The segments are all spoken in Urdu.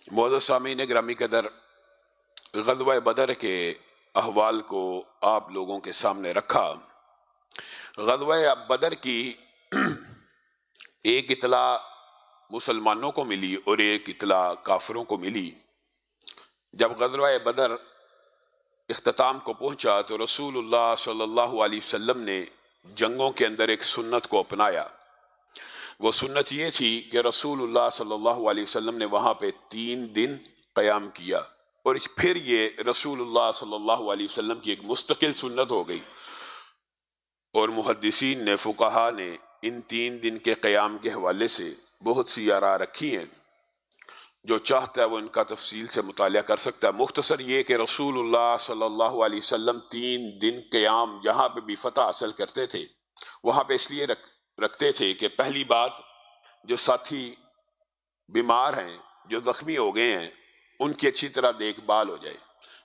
معزز سامعین گرامی قدر، غزوہ بدر کے احوال کو آپ لوگوں کے سامنے رکھا۔ غزوہ بدر کی ایک اطلاع مسلمانوں کو ملی اور ایک اطلاع کافروں کو ملی۔ جب غزوہ بدر اختتام کو پہنچا تو رسول اللہ صلی اللہ علیہ وسلم نے جنگوں کے اندر ایک سنت کو اپنایا۔ وہ سنت یہ تھی کہ رسول اللہ صلی اللہ علیہ وسلم نے وہاں پہ 3 دن قیام کیا، اور پھر یہ رسول اللہ صلی اللہ علیہ وسلم کی ایک مستقل سنت ہو گئی، اور محدثین نے، فقہا نے ان 3 دن کے قیام کے حوالے سے بہت سی آراء رکھی ہیں۔ جو چاہتا ہے وہ ان کا تفصیل سے مطالعہ کر سکتا ہے۔ مختصر یہ کہ رسول اللہ صلی اللہ علیہ وسلم 3 دن قیام جہاں پہ بھی فتح حاصل کرتے تھے وہاں پہ اس لیے رکھتے تھے کہ پہلی بات، جو ساتھی بیمار ہیں، جو زخمی ہو گئے ہیں، ان کی اچھی طرح دیکھ بھال ہو جائے،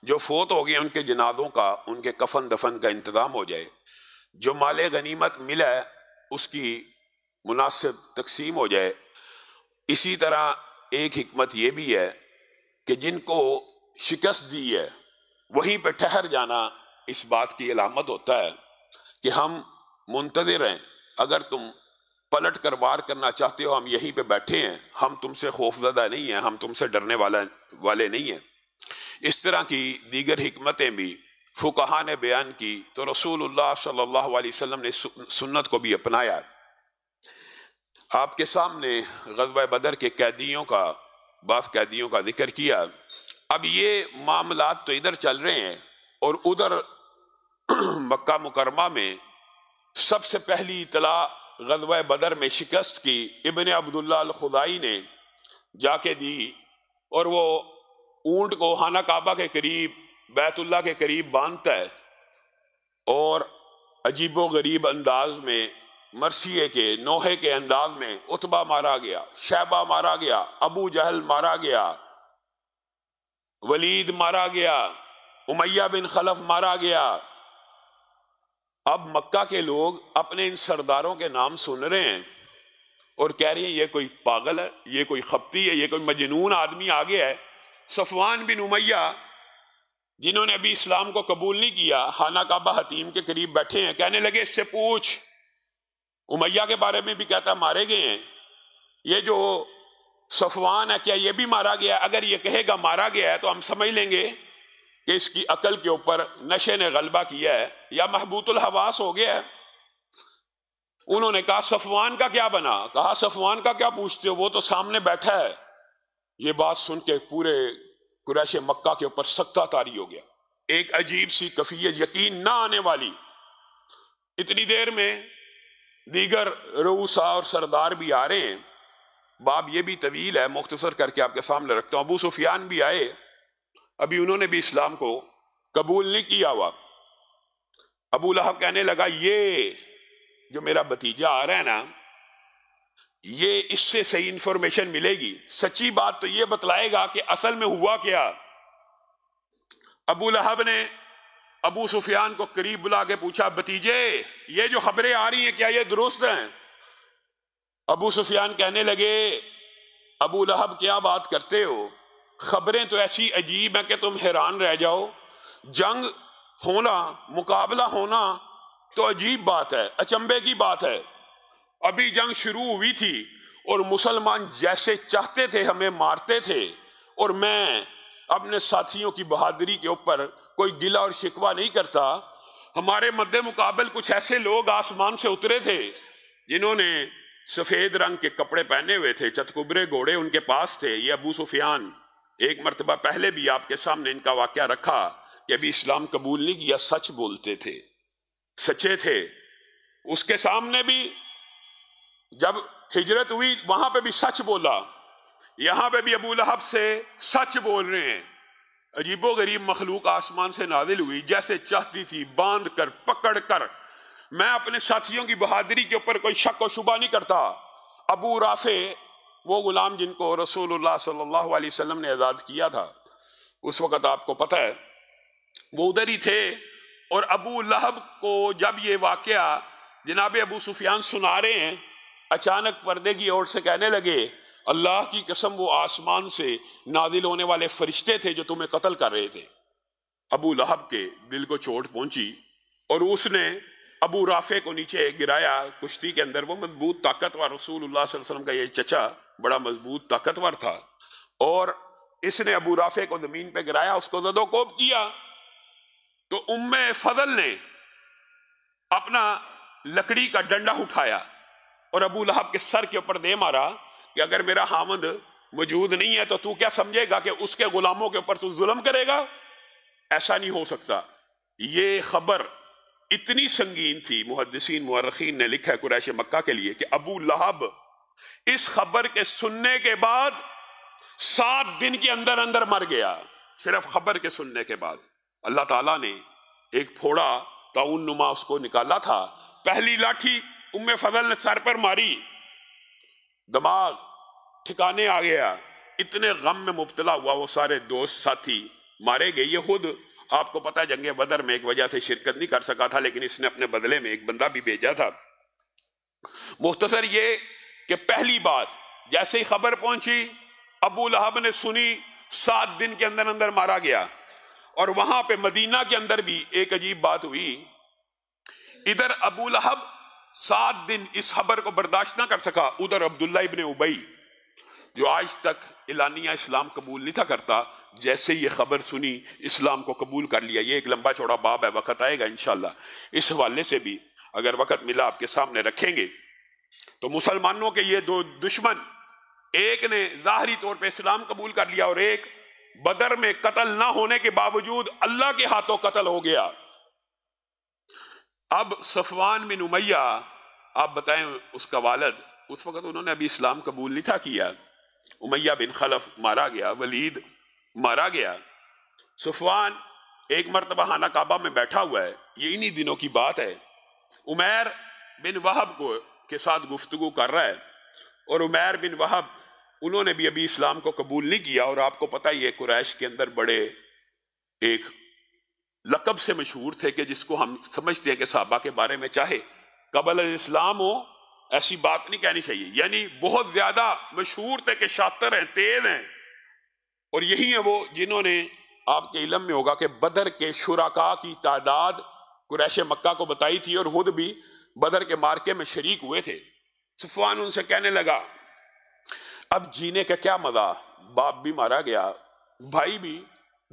جو فوت ہو گئے ان کے جنازوں کا، ان کے کفن دفن کا انتظام ہو جائے، جو مال غنیمت ملا ہے اس کی مناسب تقسیم ہو جائے۔ اسی طرح ایک حکمت یہ بھی ہے کہ جن کو شکست دی ہے وہیں پہ ٹھہر جانا اس بات کی علامت ہوتا ہے کہ ہم منتظر ہیں، اگر تم پلٹ کر وار کرنا چاہتے ہو ہم یہیں پہ بیٹھے ہیں، ہم تم سے خوف زدہ نہیں ہیں، ہم تم سے ڈرنے والے نہیں ہیں۔ اس طرح کی دیگر حکمتیں بھی فقہا نے بیان کی، تو رسول اللہ صلی اللہ علیہ وسلم نے سنت کو بھی اپنایا۔ آپ کے سامنے غزوہ بدر کے بعض قیدیوں کا ذکر کیا۔ اب یہ معاملات تو ادھر چل رہے ہیں، اور ادھر مکہ مکرمہ میں سب سے پہلی اطلاع غزوہ بدر میں شکست کی ابن عبداللہ الخزاعی نے جا کے دی، اور وہ اونٹ کو خانہ کعبہ کے قریب، بیت اللہ کے قریب باندھتا ہے، اور عجیب و غریب انداز میں، مرثیے کے نوحے کے انداز میں عتبہ مارا گیا، شیبہ مارا گیا، ابو جہل مارا گیا، ولید مارا گیا، امیہ بن خلف مارا گیا۔ اب مکہ کے لوگ اپنے ان سرداروں کے نام سن رہے ہیں اور کہہ رہے ہیں یہ کوئی پاگل ہے، یہ کوئی خپتی ہے، یہ کوئی مجنون آدمی آ گیا ہے۔ صفوان بن امیہ جنہوں نے ابھی اسلام کو قبول نہیں کیا، خانہ کعبہ حتیم کے قریب بیٹھے ہیں، کہنے لگے اس سے پوچھ، امیہ کے بارے میں بھی کہتا مارے گئے ہیں، یہ جو صفوان ہے کیا یہ بھی مارا گیا؟ اگر یہ کہے گا مارا گیا ہے تو ہم سمجھ لیں گے کہ اس کی عقل کے اوپر نشے نے غلبہ کیا ہے یا محبوط الحواس ہو گیا ہے۔ انہوں نے کہا صفوان کا کیا بنا؟ کہا صفوان کا کیا پوچھتے ہو، وہ تو سامنے بیٹھا ہے۔ یہ بات سن کے پورے قریش مکہ کے اوپر سکتہ طاری ہو گیا، ایک عجیب سی کیفیت یقین نہ آنے والی۔ اتنی دیر میں دیگر رؤساء اور سردار بھی آ رہے ہیں۔ باب یہ بھی طویل ہے، مختصر کر کے آپ کے سامنے رکھتا ہوں۔ ابو سفیان بھی آئے، ابھی انہوں نے بھی اسلام کو قبول نہیں کیا ہوا۔ ابو لہب کہنے لگا یہ جو میرا بھتیجا آ رہا ہے نا، یہ اس سے صحیح انفارمیشن ملے گی، سچی بات تو یہ بتلائے گا کہ اصل میں ہوا کیا۔ ابو لہب نے ابو سفیان کو قریب بلا کے پوچھا بھتیجے یہ جو خبریں آ رہی ہیں کیا یہ درست ہیں؟ ابو سفیان کہنے لگے ابو لہب کیا بات کرتے ہو، خبریں تو ایسی عجیب ہیں کہ تم حیران رہ جاؤ۔ جنگ ہونا، مقابلہ ہونا تو عجیب بات ہے، اچنبے کی بات ہے۔ ابھی جنگ شروع ہوئی تھی اور مسلمان جیسے چاہتے تھے ہمیں مارتے تھے، اور میں اپنے ساتھیوں کی بہادری کے اوپر کوئی گلہ اور شکوہ نہیں کرتا۔ ہمارے مد مقابل کچھ ایسے لوگ آسمان سے اترے تھے جنہوں نے سفید رنگ کے کپڑے پہنے ہوئے تھے، چتکبرے گھوڑے ان کے پاس تھے۔ یہ ابو سفیان ایک مرتبہ پہلے بھی آپ کے سامنے ان کا واقعہ رکھا کہ ابھی اسلام قبول نہیں کیا، سچ بولتے تھے، سچے تھے۔ اس کے سامنے بھی جب ہجرت ہوئی وہاں پہ بھی سچ بولا، یہاں پہ بھی ابو لہب سے سچ بول رہے ہیں۔ عجیب و غریب مخلوق آسمان سے نازل ہوئی، جیسے چاہتی تھی باندھ کر پکڑ کر۔ میں اپنے ساتھیوں کی بہادری کے اوپر کوئی شک و شبہ نہیں کرتا۔ ابو رافع وہ غلام جن کو رسول اللہ صلی اللہ علیہ وسلم نے آزاد کیا تھا، اس وقت آپ کو پتہ ہے وہ ادھر ہی تھے، اور ابو لہب کو جب یہ واقعہ جناب ابو سفیان سنا رہے ہیں، اچانک پردے کی اوٹ سے کہنے لگے اللہ کی قسم وہ آسمان سے نازل ہونے والے فرشتے تھے جو تمہیں قتل کر رہے تھے۔ ابو لہب کے دل کو چوٹ پہنچی اور اس نے ابو رافع کو نیچے گرایا کشتی کے اندر۔ وہ مضبوط طاقتور رسول اللہ صلی اللہ علیہ وسلم کا یہ چچا بڑا مضبوط طاقتور تھا، اور اس نے ابو رافع کو زمین پہ گرایا، اس کو زد و کوب کیا۔ تو ام فضل نے اپنا لکڑی کا ڈنڈا اٹھایا اور ابو لہب کے سر کے اوپر دے مارا کہ اگر میرا خامند موجود نہیں ہے تو کیا سمجھے گا کہ اس کے غلاموں کے اوپر تو ظلم کرے گا؟ ایسا نہیں ہو سکتا۔ یہ خبر اتنی سنگین تھی، محدثین مورخین نے لکھا ہے قریش مکہ کے لیے کہ ابو لہب اس خبر کے سننے کے بعد 7 دن کے اندر اندر مر گیا، صرف خبر کے سننے کے بعد۔ اللہ تعالیٰ نے ایک پھوڑا طاعون نما اس کو نکالا تھا، پہلی لاٹھی ام فضل نے سر پر ماری، دماغ ٹھکانے آ گیا، اتنے غم میں مبتلا ہوا، وہ سارے دوست ساتھی مارے گئے۔ یہ خود آپ کو پتا جنگ بدر میں ایک وجہ سے شرکت نہیں کر سکا تھا، لیکن اس نے اپنے بدلے میں ایک بندہ بھی بھیجا تھا۔ مختصر یہ کہ پہلی بات جیسے ہی خبر پہنچی ابو لہب نے سنی، 7 دن کے اندر اندر مارا گیا۔ اور وہاں پہ مدینہ کے اندر بھی ایک عجیب بات ہوئی، ادھر ابو لہب 7 دن اس خبر کو برداشت نہ کر سکا، ادھر عبداللہ ابن ابی جو آج تک اعلانیہ اسلام قبول نہیں تھا کرتا، جیسے یہ خبر سنی اسلام کو قبول کر لیا۔ یہ ایک لمبا چوڑا باب ہے، وقت آئے گا انشاءاللہ اس حوالے سے بھی اگر وقت ملا آپ کے سامنے رکھیں گے۔ تو مسلمانوں کے یہ 2 دشمن، ایک نے ظاہری طور پہ اسلام قبول کر لیا اور ایک بدر میں قتل نہ ہونے کے باوجود اللہ کے ہاتھوں قتل ہو گیا۔ اب صفوان بن امیہ، آپ بتائیں اس کا والد، اس وقت انہوں نے ابھی اسلام قبول نہیں تھا کیا، امیہ بن خلف مارا گیا، ولید مارا گیا۔ صفوان ایک مرتبہ خانہ کعبہ میں بیٹھا ہوا ہے، یہ انہی دنوں کی بات ہے، عمیر بن وہب کے ساتھ گفتگو کر رہا ہے، اور عمیر بن وہب انہوں نے بھی ابھی اسلام کو قبول نہیں کیا، اور آپ کو پتہ یہ قریش کے اندر بڑے ایک لقب سے مشہور تھے کہ جس کو ہم سمجھتے ہیں کہ صحابہ کے بارے میں چاہے قبل الاسلام ہو ایسی بات نہیں کہنی چاہیے، یعنی بہت زیادہ مشہور تھے کہ شاطر ہیں، تیز ہیں، اور یہی ہیں وہ جنہوں نے آپ کے علم میں ہوگا کہ بدر کے شرکاء کی تعداد قریش مکہ کو بتائی تھی، اور خود بھی بدر کے مارکے میں شریک ہوئے تھے۔ صفوان ان سے کہنے لگا اب جینے کا کیا مزہ، باپ بھی مارا گیا، بھائی بھی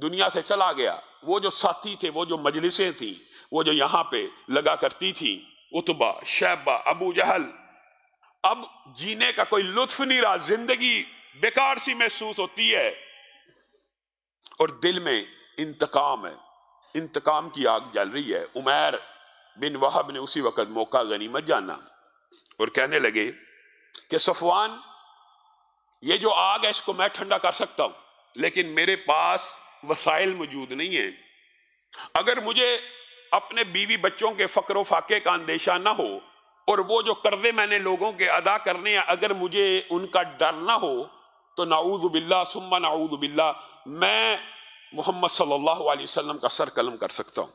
دنیا سے چلا گیا، وہ جو ساتھی تھے، وہ جو مجلسیں تھیں، وہ جو یہاں پہ لگا کرتی تھیں، عتبہ، شیبہ، ابو جہل، اب جینے کا کوئی لطف نہیں رہا، زندگی بیکار سی محسوس ہوتی ہے، اور دل میں انتقام ہے، انتقام کی آگ جل رہی ہے۔ عمیر بن وہب نے اسی وقت موقع غنیمت جانا اور کہنے لگے کہ صفوان، یہ جو آگ ہے اس کو میں ٹھنڈا کر سکتا ہوں، لیکن میرے پاس وسائل موجود نہیں ہیں۔ اگر مجھے اپنے بیوی بچوں کے فقر و فاقے کا اندیشہ نہ ہو، اور وہ جو قرضے میں نے لوگوں کے ادا کرنے ہیں اگر مجھے ان کا ڈر نہ ہو، تو نعوذ باللہ ثم نعوذ باللہ میں محمد صلی اللہ علیہ وسلم کا سر قلم کر سکتا ہوں۔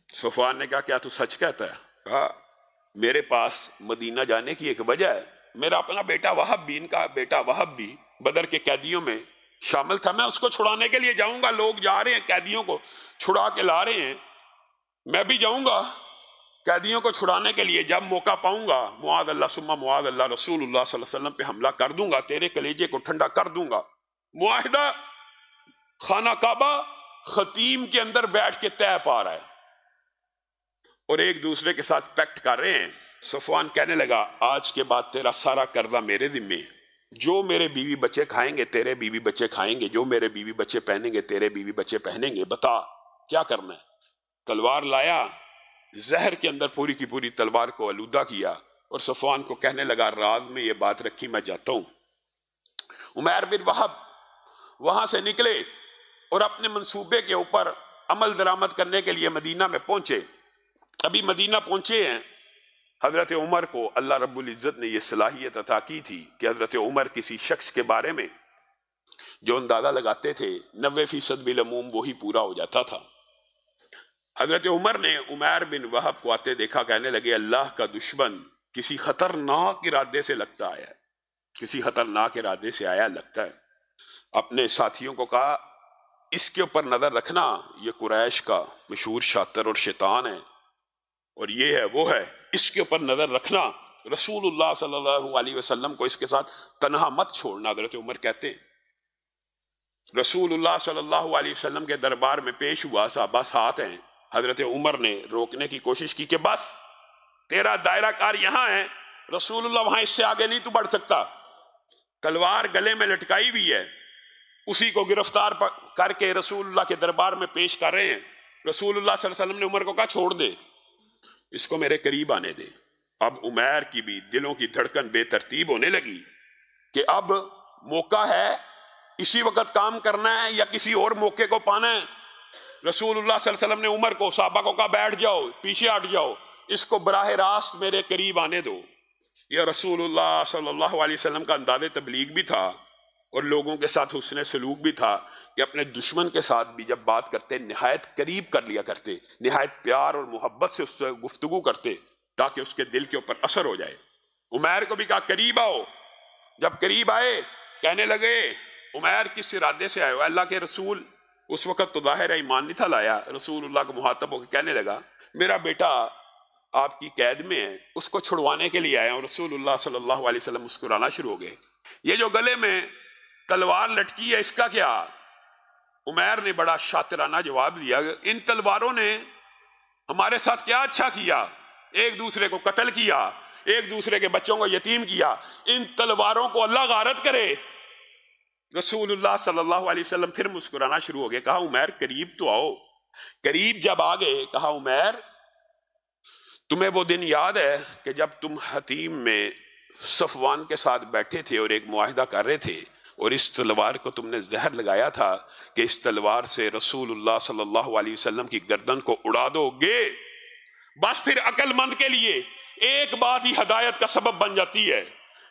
صفوان نے کہا کیا تو سچ کہتا ہے؟ کہا میرے پاس مدینہ جانے کی ایک وجہ ہے، میرا اپنا بیٹا وہب بھی، ان کا بیٹا وہب بھی بدر کے قیدیوں میں شامل تھا، میں اس کو چھڑانے کے لیے جاؤں گا، لوگ جا رہے ہیں قیدیوں کو چھڑا کے لا رہے ہیں، میں بھی جاؤں گا قیدیوں کو چھڑانے کے لیے، جب موقع پاؤں گا معاذ اللہ ثم معاذ اللہ رسول اللہ صلی اللہ علیہ وسلم پہ حملہ کر دوں گا، تیرے کلیجے کو ٹھنڈا کر دوں گا۔ معاہدہ خانہ کعبہ خطیم کے اندر بیٹھ کے طے پا رہا ہے اور ایک دوسرے کے ساتھ پیکٹ کر رہے ہیں۔ صفوان کہنے لگا آج کے بعد تیرا سارا قرضہ میرے ذمے ہے، جو میرے بیوی بچے کھائیں گے تیرے بیوی بچے کھائیں گے، جو میرے بیوی بچے پہنیں گے تیرے بیوی بچے پہنیں گے، بتا کیا کرنا ہے؟ تلوار لایا، زہر کے اندر پوری کی پوری تلوار کو آلودہ کیا، اور صفوان کو کہنے لگا راز میں یہ بات رکھی، میں جاتا ہوں۔ عمیر بن وہب وہاں سے نکلے اور اپنے منصوبے کے اوپر عمل درآمد کرنے کے لیے مدینہ میں پہنچے۔ ابھی مدینہ پہنچے ہیں، حضرت عمر کو اللہ رب العزت نے یہ صلاحیت عطا کی تھی کہ حضرت عمر کسی شخص کے بارے میں جو اندازہ لگاتے تھے 90% بالعموم وہی پورا ہو جاتا تھا۔ حضرت عمر نے عمیر بن وہب کو آتے دیکھا، کہنے لگے اللہ کا دشمن کسی خطرناک ارادے سے لگتا ہے، کسی خطرناک ارادے سے آیا لگتا ہے. اپنے ساتھیوں کو کہا اس کے اوپر نظر رکھنا، یہ قریش کا مشہور شاطر اور شیطان ہے، اور یہ ہے وہ ہے، اس کے اوپر نظر رکھنا. رسول اللہ صلی اللہ علیہ وسلم کو اس کے ساتھ تنہا مت چھوڑنا. حضرت عمر کہتے ہیں رسول اللہ صلی اللہ علیہ وسلم کے دربار میں پیش ہوا، صحابہ ساتھ ہیں. حضرت عمر نے روکنے کی کوشش کی کہ بس تیرا دائرہ کار یہاں ہے، رسول اللہ وہاں، اس سے آگے نہیں تو بڑھ سکتا. تلوار گلے میں لٹکائی ہوئی ہے، اسی کو گرفتار کر کے رسول اللہ کے دربار میں پیش کر رہے ہیں. رسول اللہ صلی اللہ علیہ وسلم نے عمر کو کہا چھوڑ دے، اس کو میرے قریب آنے دے. اب عمیر کی بھی دلوں کی دھڑکن بے ترتیب ہونے لگی کہ اب موقع ہے، اسی وقت کام کرنا ہے یا کسی اور موقع کو پانا ہے. رسول اللہ صلی اللہ علیہ وسلم نے عمر کو، صحابہ کو کہا بیٹھ جاؤ، پیچھے ہٹ جاؤ، اس کو براہ راست میرے قریب آنے دو. یہ رسول اللہ صلی اللہ علیہ وسلم کا انداز تبلیغ بھی تھا اور لوگوں کے ساتھ حسن سلوک بھی تھا کہ اپنے دشمن کے ساتھ بھی جب بات کرتے نہایت قریب کر لیا کرتے، نہایت پیار اور محبت سے اس سے گفتگو کرتے تاکہ اس کے دل کے اوپر اثر ہو جائے. عمیر کو بھی کہا قریب آؤ. جب قریب آئے کہنے لگے عمیر کس ارادے سے آئے ہو؟ اللہ کے رسول، اس وقت تو ظاہر ایمان نہیں تھا لایا. رسول اللہ کو مخاطب ہو کے کہنے لگا میرا بیٹا آپ کی قید میں ہے، اس کو چھڑوانے کے لیے آیا ہوں. رسول اللہ صلی اللہ علیہ وسلم مسکرانا شروع ہو گئے. یہ جو گلے میں تلوار لٹکی ہے اس کا کیا؟ عمیر نے بڑا شاطرانہ جواب دیا ان تلواروں نے ہمارے ساتھ کیا اچھا کیا؟ ایک دوسرے کو قتل کیا، ایک دوسرے کے بچوں کو یتیم کیا. ان تلواروں کو اللہ غارت کرے. رسول اللہ صلی اللہ علیہ وسلم پھر مسکرانا شروع ہو گئے. کہا عمیر قریب تو آؤ. قریب جب آ گئے کہا عمیر تمہیں وہ دن یاد ہے کہ جب تم حتیم میں صفوان کے ساتھ بیٹھے تھے اور ایک معاہدہ کر رہے تھے اور اس تلوار کو تم نے زہر لگایا تھا کہ اس تلوار سے رسول اللہ صلی اللہ علیہ وسلم کی گردن کو اڑا دو گے؟ بس پھر عقل مند کے لیے ایک بات ہی ہدایت کا سبب بن جاتی ہے.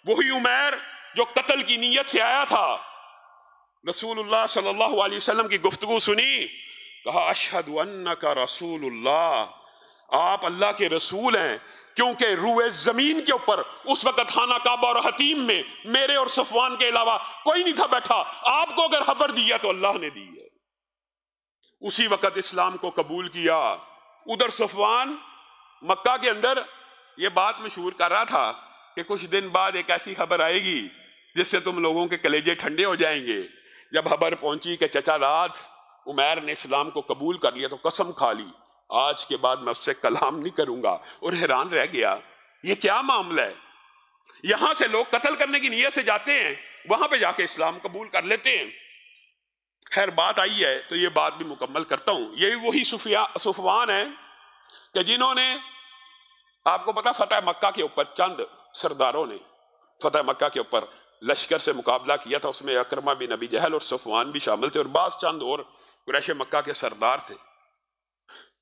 وہی عمیر جو قتل کی نیت سے آیا تھا، رسول اللہ صلی اللہ علیہ وسلم کی گفتگو سنی، کہا اشہد انک رسول اللہ، آپ اللہ کے رسول ہیں. کیونکہ روئے زمین کے اوپر اس وقت خانہ کعبہ اور حتیم میں میرے اور صفوان کے علاوہ کوئی نہیں تھا بیٹھا. آپ کو اگر خبر دیا تو اللہ نے دی ہے. اسی وقت اسلام کو قبول کیا. ادھر صفوان مکہ کے اندر یہ بات مشہور کر رہا تھا کہ کچھ دن بعد ایک ایسی خبر آئے گی جس سے تم لوگوں کے کلیجے ٹھنڈے ہو جائیں گے. جب خبر پہنچی کہ چچا داد عمیر نے اسلام کو قبول کر لیا تو قسم کھا لی آج کے بعد میں اس سے کلام نہیں کروں گا. اور حیران رہ گیا یہ کیا معاملہ ہے. یہاں سے لوگ قتل کرنے کی نیت سے جاتے ہیں، وہاں پہ جا کے اسلام قبول کر لیتے ہیں. خیر بات آئی ہے تو یہ بات بھی مکمل کرتا ہوں. یہ وہی صفوان ہیں کہ جنہوں نے، آپ کو پتا فتح مکہ کے اوپر چند سرداروں نے فتح مکہ کے اوپر لشکر سے مقابلہ کیا تھا. اس میں اکرمہ بن ابی جہل اور صفوان بھی شامل تھے اور بعض چند اور قریش مکہ کے سردار تھے.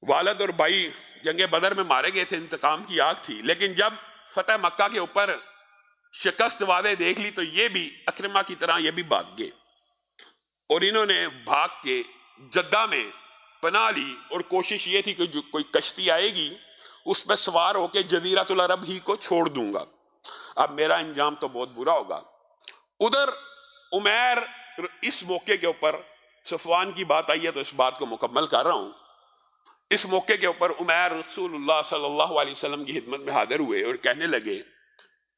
والد اور بھائی جنگ بدر میں مارے گئے تھے، انتقام کی آگ تھی. لیکن جب فتح مکہ کے اوپر شکست وعدے دیکھ لی تو یہ بھی اکرمہ کی طرح یہ بھی بھاگ گئے اور انہوں نے بھاگ کے جدہ میں پناہ لی اور کوشش یہ تھی کہ جو کوئی کشتی آئے گی اس پہ سوار ہو کے جزیرۃ العرب ہی کو چھوڑ دوں گا. اب میرا انجام تو بہت برا ہوگا. ادھر عمیر، اس موقع کے اوپر صفوان کی بات آئی ہے تو اس بات کو مکمل کر رہا ہوں. اس موقع کے اوپر عمیر رسول اللہ صلی اللہ علیہ وسلم کی خدمت میں حاضر ہوئے اور کہنے لگے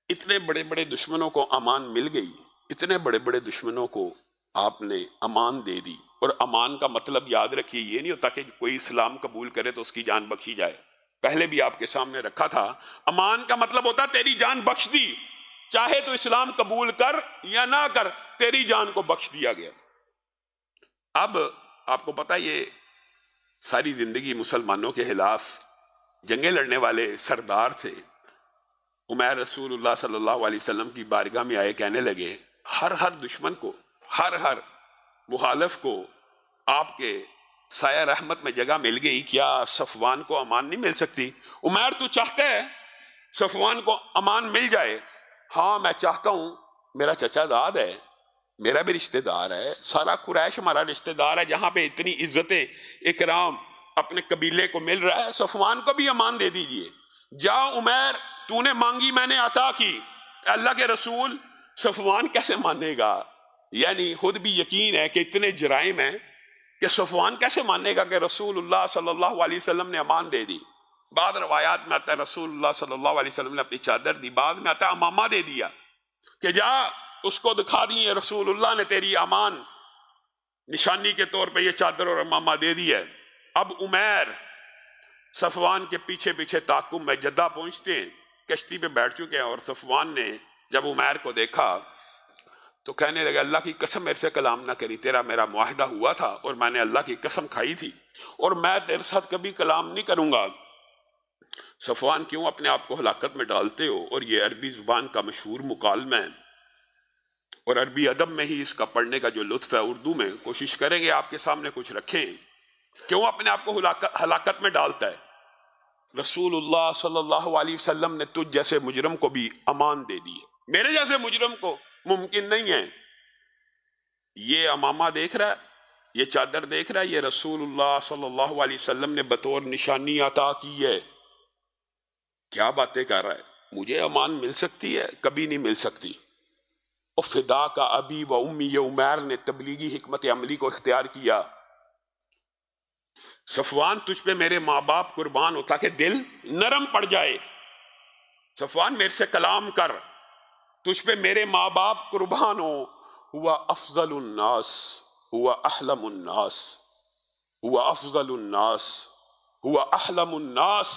اتنے بڑے بڑے دشمنوں کو امان مل گئی، اتنے بڑے بڑے دشمنوں کو آپ نے امان دے دی. اور امان کا مطلب یاد رکھیے یہ نہیں ہوتا کہ کوئی اسلام قبول کرے تو اس کی جان بخشی جائے. پہلے بھی آپ کے سامنے رکھا تھا، امان کا مطلب ہوتا تیری جان بخش دی، چاہے تو اسلام قبول کر یا نہ کر تیری جان کو بخش دیا گیا. اب آپ کو پتا یہ ساری زندگی مسلمانوں کے خلاف جنگیں لڑنے والے سردار تھے. عمیر رسول اللہ صلی اللہ علیہ وسلم کی بارگاہ میں آئے، کہنے لگے ہر دشمن کو، ہر مخالف کو آپ کے سایہ رحمت میں جگہ مل گئی، کیا صفوان کو امان نہیں مل سکتی؟ عمیر تو چاہتا ہے صفوان کو امان مل جائے؟ ہاں میں چاہتا ہوں، میرا چچا داد ہے، میرا بھی رشتہ دار ہے، سارا قریش ہمارا رشتہ دار ہے، جہاں پہ اتنی عزت اکرام اپنے قبیلے کو مل رہا ہے، صفوان کو بھی امان دے دیجئے. جا عمیر، تو نے مانگی میں نے عطا کی. اللہ کے رسول صفوان کیسے مانے گا؟ یعنی خود بھی یقین ہے کہ اتنے جرائم ہیں کہ صفوان کیسے مانے گا کہ رسول اللہ صلی اللہ علیہ وسلم نے امان دے دی؟ بعض روایات میں آتا ہے رسول اللہ صلی اللہ علیہ وسلم نے اپنی چادر دی، بعض میں آتا ہے امامہ دے دیا کہ جا اس کو دکھا دیے رسول اللہ نے تیری امان نشانی کے طور پہ یہ چادر اور امامہ دے دی ہے۔ اب عمیر صفوان کے پیچھے پیچھے تعاقب میں جدہ پہنچتے ہیں، کشتی پہ بیٹھ چکے ہیں، اور صفوان نے جب عمیر کو دیکھا تو کہنے لگا اللہ کی قسم میرے سے کلام نہ کری، تیرا میرا معاہدہ ہوا تھا اور میں نے اللہ کی قسم کھائی تھی اور میں تیرے ساتھ کبھی کلام نہیں کروں گا۔ صفوان کیوں اپنے آپ کو ہلاکت میں ڈالتے ہو؟ اور یہ عربی زبان کا مشہور مکالمہ ہے اور عربی ادب میں ہی اس کا پڑھنے کا جو لطف ہے، اردو میں کوشش کریں گے آپ کے سامنے کچھ رکھیں۔ کیوں اپنے آپ کو ہلاکت میں ڈالتا ہے؟ رسول اللہ صلی اللہ علیہ وسلم نے تجھ جیسے مجرم کو بھی امان دے دی ہے، میرے جیسے مجرم کو ممکن نہیں ہے۔ یہ امامہ دیکھ رہا ہے، یہ چادر دیکھ رہا ہے، یہ رسول اللہ صلی اللہ علیہ وسلم نے بطور نشانی عطا کی ہے۔ کیا باتیں کر رہا ہے؟ مجھے امان مل سکتی ہے؟ کبھی نہیں مل سکتی۔ اور فدا کا ابی و امی، یہ عمیر نے تبلیغی حکمت عملی کو اختیار کیا۔ صفوان تجھ پہ میرے ماں باپ قربان ہو تاکہ دل نرم پڑ جائے۔ صفوان میرے سے کلام کر، تجھ پہ میرے ماں باپ قربان ہو۔ ہوا افضل الناس، ہوا احلم الناس، ہوا افضل الناس، ہوا احلم الناس۔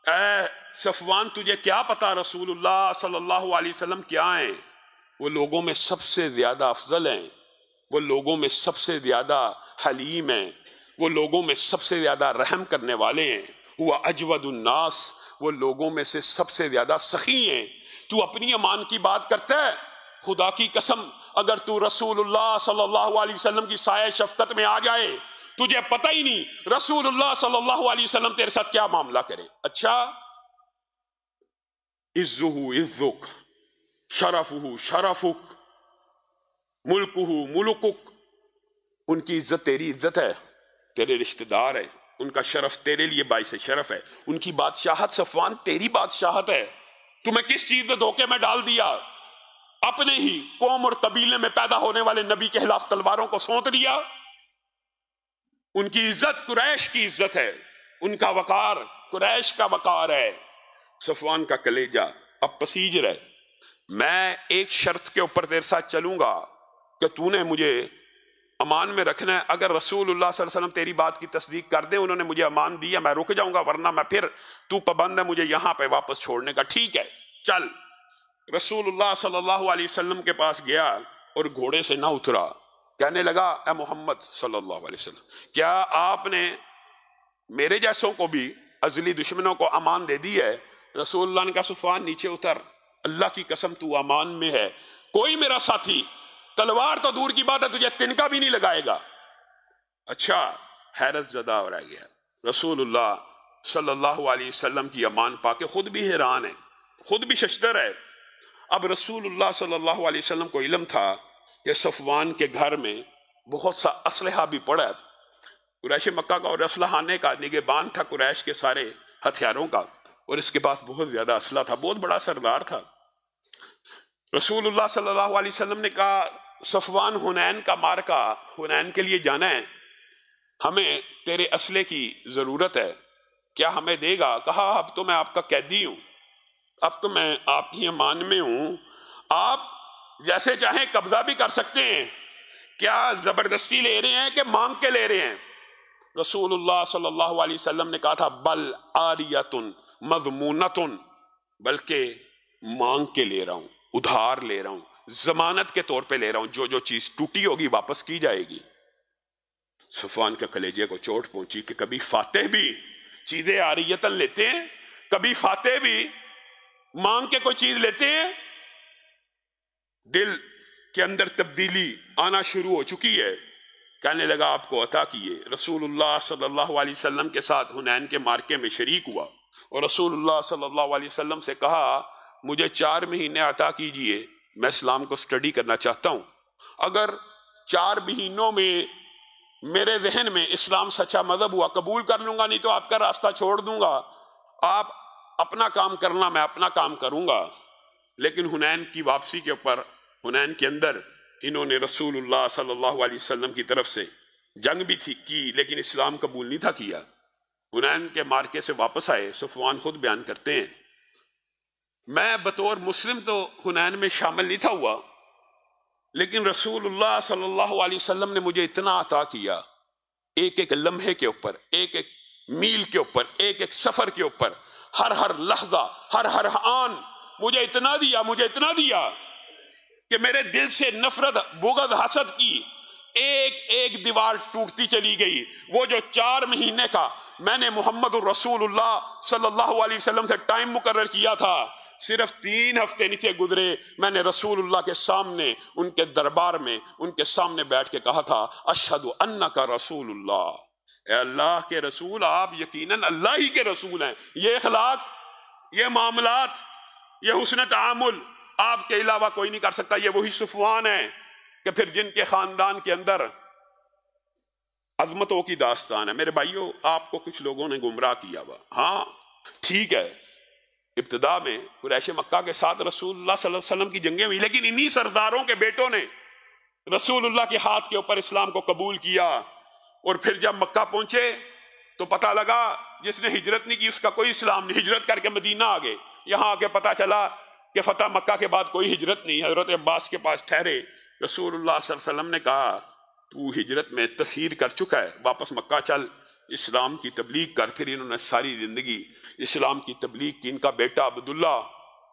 اے صفوان تجھے کیا پتا رسول اللہ صلی اللہ علیہ وسلم کیا ہیں؟ وہ لوگوں میں سب سے زیادہ افضل ہیں، وہ لوگوں میں سب سے زیادہ حلیم ہیں، وہ لوگوں میں سب سے زیادہ رحم کرنے والے ہیں۔ ہوا اجود الناس، وہ لوگوں میں سے سب سے زیادہ سخی ہیں۔ تو اپنی امان کی بات کرتا ہے؟ خدا کی قسم اگر تو رسول اللہ صلی اللہ علیہ وسلم کی سایہ شفقت میں آ جائے، تجھے پتہ ہی نہیں رسول اللہ صلی اللہ علیہ وسلم تیرے ساتھ کیا معاملہ کرے۔ اچھا، عزہ عزک، شرفہ شرفک، ملکہ ملکک، ان کی عزت تیری عزت ہے، تیرے رشتہ دار ہیں، ان کا شرف تیرے لیے باعث شرف ہے، ان کی بادشاہت صفوان تیری بادشاہت ہے۔ تمہیں کس چیز نے دھوکے میں ڈال دیا؟ اپنے ہی قوم اور قبیلے میں پیدا ہونے والے نبی کے خلاف تلواروں کو سونت دیا۔ ان کی عزت قریش کی عزت ہے، ان کا وقار قریش کا وقار ہے۔ صفوان کا کلیجہ اب پسیج رہے، میں ایک شرط کے اوپر تیرے ساتھ چلوں گا کہ تو نے مجھے امان میں رکھنا ہے۔ اگر رسول اللہ صلی اللہ علیہ وسلم تیری بات کی تصدیق کر دیں، انہوں نے مجھے امان دیا، میں رک جاؤں گا، ورنہ میں پھر تو پابند ہے مجھے یہاں پہ واپس چھوڑنے کا۔ ٹھیک ہے چل۔ رسول اللہ صلی اللہ علیہ وسلم کے پاس گیا اور گھوڑے سے نہ اترا، کہنے لگا اے محمد صلی اللہ علیہ وسلم، کیا آپ نے میرے جیسوں کو بھی ازلی دشمنوں کو امان دے دی ہے؟ رسول اللہ نے کہا صفوان نیچے اتر، اللہ کی قسم تو امان میں ہے، کوئی میرا ساتھی تلوار تو دور کی بات ہے تجھے تنکا بھی نہیں لگائے گا۔ اچھا، حیرت زدہ ہو رہ گیا۔ رسول اللہ صلی اللہ علیہ وسلم کی امان پا کے خود بھی حیران ہے، خود بھی ششدر ہے۔ اب رسول اللہ صلی اللہ علیہ وسلم کو علم تھا کہ صفوان کے گھر میں بہت سا اسلحہ بھی پڑا ہے، قریش مکہ کا اور اسلحانے کا نگہبان تھا قریش کے سارے ہتھیاروں کا، اور اس کے پاس بہت زیادہ اسلحہ تھا، بہت بڑا سردار تھا۔ رسول اللہ صلی اللہ علیہ وسلم نے کہا صفوان حنین کا مارکا، حنین کے لیے جانا ہے، ہمیں تیرے اسلحے کی ضرورت ہے، کیا ہمیں دے گا؟ کہا اب تو میں آپ کا قیدی ہوں، اب تو میں آپ کی امان میں ہوں، آپ جیسے چاہیں قبضہ بھی کر سکتے ہیں، کیا زبردستی لے رہے ہیں کہ مانگ کے لے رہے ہیں؟ رسول اللہ صلی اللہ علیہ وسلم نے کہا تھا بل عاریۃ مضمونۃ، بلکہ مانگ کے لے رہا ہوں، ادھار لے رہا ہوں، ضمانت کے طور پہ لے رہا ہوں، جو جو چیز ٹوٹی ہوگی واپس کی جائے گی۔ صفوان کے کلیجے کو چوٹ پہنچی کہ کبھی فاتح بھی چیزیں عاریۃ لیتے ہیں، کبھی فاتح بھی مانگ کے کوئی چیز لیتے ہیں۔ دل کے اندر تبدیلی آنا شروع ہو چکی ہے، کہنے لگا آپ کو عطا کیے۔ رسول اللہ صلی اللہ علیہ وسلم کے ساتھ حنین کے مارکے میں شریک ہوا اور رسول اللہ صلی اللہ علیہ وسلم سے کہا مجھے 4 مہینے عطا کیجئے، میں اسلام کو سٹڈی کرنا چاہتا ہوں، اگر 4 مہینوں میں میرے ذہن میں اسلام سچا مذہب ہوا قبول کر لوں گا، نہیں تو آپ کا راستہ چھوڑ دوں گا، آپ اپنا کام کرنا، میں اپنا کام کروں گا۔ لیکن حنین کی واپسی کے اوپر، حنین کے اندر انہوں نے رسول اللہ صلی اللہ علیہ وسلم کی طرف سے جنگ بھی کی، لیکن اسلام قبول نہیں تھا کیا۔ حنین کے مارکے سے واپس آئے، صفوان خود بیان کرتے ہیں، میں بطور مسلم تو حنین میں شامل نہیں تھا ہوا، لیکن رسول اللہ صلی اللہ علیہ وسلم نے مجھے اتنا عطا کیا، ایک ایک لمحے کے اوپر، ایک ایک میل کے اوپر، ایک ایک سفر کے اوپر، ہر لحظہ، ہر آن مجھے اتنا دیا کہ میرے دل سے نفرت، بغض، حسد کی ایک ایک دیوار ٹوٹتی چلی گئی۔ وہ جو 4 مہینے کا میں نے محمد الرسول اللہ صلی اللہ علیہ وسلم سے ٹائم مقرر کیا تھا، صرف 3 ہفتے نہیں تھے گزرے، میں نے رسول اللہ کے سامنے، ان کے دربار میں، ان کے سامنے بیٹھ کے کہا تھا، اشہد انک رسول اللہ، اے اللہ کے رسول، آپ یقیناً اللہ ہی کے رسول ہیں۔ یہ اخلاق، یہ معاملات، یہ حسن تعامل آپ کے علاوہ کوئی نہیں کر سکتا۔ یہ وہی صفوان ہیں کہ پھر جن کے خاندان کے اندر عظمتوں کی داستان ہے۔ میرے بھائیوں، آپ کو کچھ لوگوں نے گمراہ کیا ہوا، ہاں ٹھیک ہے، ابتدا میں قریش مکہ کے ساتھ رسول اللہ صلی اللہ علیہ وسلم کی جنگیں ہوئی، لیکن انہی سرداروں کے بیٹوں نے رسول اللہ کے ہاتھ کے اوپر اسلام کو قبول کیا، اور پھر جب مکہ پہنچے تو پتہ لگا جس نے ہجرت نہیں کی اس کا کوئی اسلام نہیں، ہجرت کر کے مدینہ آ گئے۔ یہاں آ کے پتہ چلا کہ فتح مکہ کے بعد کوئی ہجرت نہیں۔ حضرت عباس کے پاس ٹھہرے، رسول اللہ صلی اللہ علیہ وسلم نے کہا، تو ہجرت میں تخیر کر چکا ہے، واپس مکہ چل، اسلام کی تبلیغ کر۔ پھر انہوں نے ساری زندگی اسلام کی تبلیغ کی۔ ان کا بیٹا عبداللہ،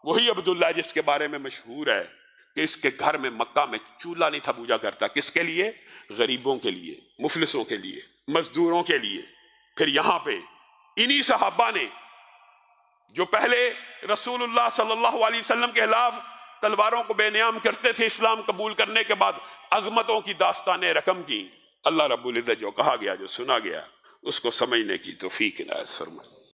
وہی عبداللہ جس کے بارے میں مشہور ہے کہ اس کے گھر میں مکہ میں چولہا نہیں تھا پوجا کرتا، کس کے لیے؟ غریبوں کے لیے، مفلسوں کے لیے، مزدوروں کے لیے۔ پھر یہاں پہ انہی صحابہ نے جو پہلے رسول اللہ صلی اللہ علیہ وسلم کے خلاف تلواروں کو بے نیام کرتے تھے، اسلام قبول کرنے کے بعد عظمتوں کی داستانیں رقم کی۔ اللہ رب العزت جو کہا گیا، جو سنا گیا، اس کو سمجھنے کی توفیق عنایت فرمائے۔